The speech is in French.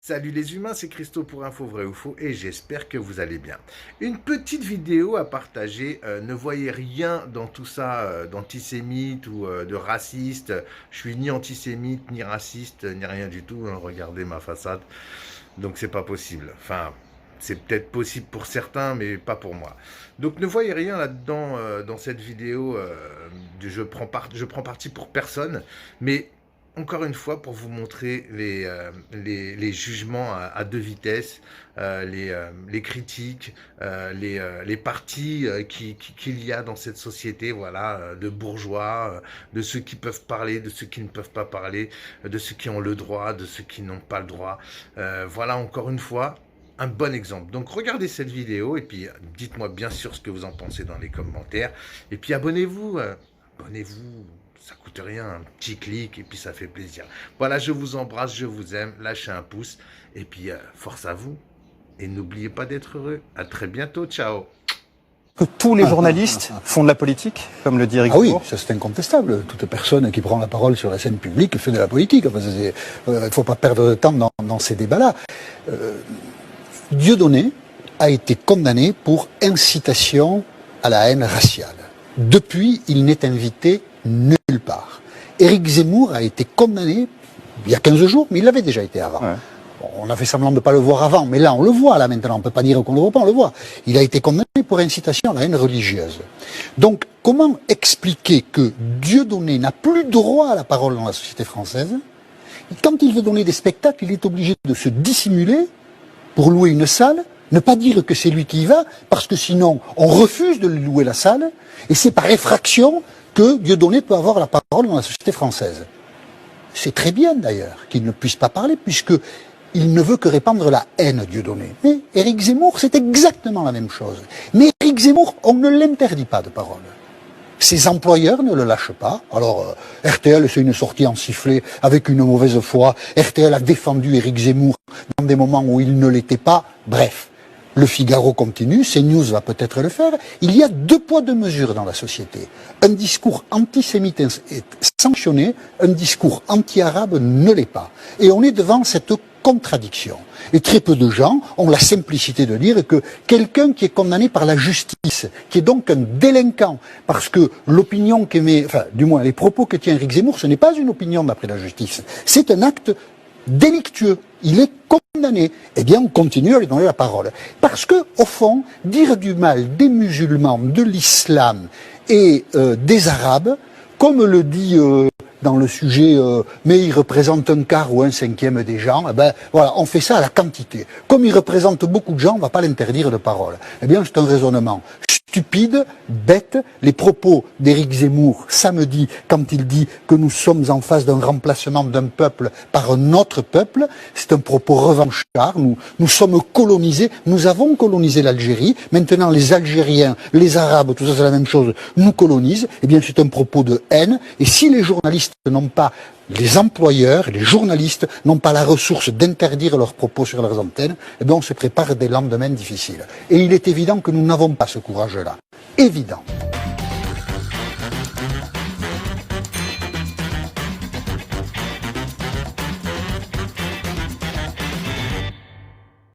Salut les humains, c'est Christo pour Info Vrai ou Faux et j'espère que vous allez bien. Une petite vidéo à partager, ne voyez rien dans tout ça d'antisémite ou de raciste. Je suis ni antisémite, ni raciste, ni rien du tout, hein. Regardez ma façade, donc c'est pas possible. Enfin, c'est peut-être possible pour certains, mais pas pour moi. Donc ne voyez rien là-dedans, dans cette vidéo, je prends parti pour personne, mais encore une fois, pour vous montrer les jugements à deux vitesses, les critiques, les partis qu'il y a dans cette société, voilà, de bourgeois, de ceux qui peuvent parler, de ceux qui ne peuvent pas parler, de ceux qui ont le droit, de ceux qui n'ont pas le droit. Voilà, encore une fois, un bon exemple. Donc regardez cette vidéo et puis dites-moi bien sûr ce que vous en pensez dans les commentaires. Et puis abonnez-vous. Abonnez-vous, ça coûte rien, un petit clic et puis ça fait plaisir. Voilà, je vous embrasse, je vous aime, lâchez un pouce et puis force à vous. Et n'oubliez pas d'être heureux. À très bientôt, ciao. Que tous les journalistes font de la politique, comme le dit Eric Zemmour. Ah oui, ça c'est incontestable. Toute personne qui prend la parole sur la scène publique fait de la politique. Enfin, il ne faut pas perdre de temps dans ces débats-là. Dieudonné a été condamné pour incitation à la haine raciale. Depuis, il n'est invité nulle part. Éric Zemmour a été condamné il y a 15 jours, mais il l'avait déjà été avant. Ouais. Bon, on a fait semblant de ne pas le voir avant, mais là on le voit, là maintenant, on ne peut pas dire qu'on ne le voit pas, on le voit. Il a été condamné pour incitation à la haine religieuse. Donc, comment expliquer que Dieudonné n'a plus droit à la parole dans la société française? Quand il veut donner des spectacles, il est obligé de se dissimuler pour louer une salle, ne pas dire que c'est lui qui y va, parce que sinon on refuse de lui louer la salle, et c'est par effraction que Dieudonné peut avoir la parole dans la société française. C'est très bien d'ailleurs qu'il ne puisse pas parler, puisqu'il ne veut que répandre la haine, Dieudonné. Mais Éric Zemmour, c'est exactement la même chose. Mais Éric Zemmour, on ne l'interdit pas de parole. Ses employeurs ne le lâchent pas. Alors, RTL, c'est une sortie en sifflet avec une mauvaise foi. RTL a défendu Éric Zemmour dans des moments où il ne l'était pas. Bref, Le Figaro continue, CNews va peut-être le faire. Il y a deux poids, deux mesures dans la société. Un discours antisémite est sanctionné, un discours anti-arabe ne l'est pas. Et on est devant cette contradiction. Et très peu de gens ont la simplicité de dire que quelqu'un qui est condamné par la justice, qui est donc un délinquant, parce que l'opinion qu'émet, enfin, du moins les propos que tient Éric Zemmour, ce n'est pas une opinion d'après la justice, c'est un acte délictueux. Il est condamné. Eh bien, on continue à lui donner la parole. Parce que, au fond, dire du mal des musulmans, de l'islam et des arabes, comme le dit dans le sujet, mais il représente un quart ou un cinquième des gens, eh ben, voilà, on fait ça à la quantité. Comme il représente beaucoup de gens, on ne va pas l'interdire de parole. Eh bien, c'est un raisonnement stupide, bête. Les propos d'Éric Zemmour, samedi, quand il dit que nous sommes en face d'un remplacement d'un peuple par un autre peuple, c'est un propos revanchard. Nous sommes colonisés, nous avons colonisé l'Algérie. Maintenant, les Algériens, les Arabes, tout ça c'est la même chose, nous colonisent. Eh bien, c'est un propos de haine. Et si les journalistes n'ont pas, les employeurs, les journalistes n'ont pas la ressource d'interdire leurs propos sur leurs antennes, eh bien on se prépare des lendemains difficiles. Et il est évident que nous n'avons pas ce courage-là. Évident.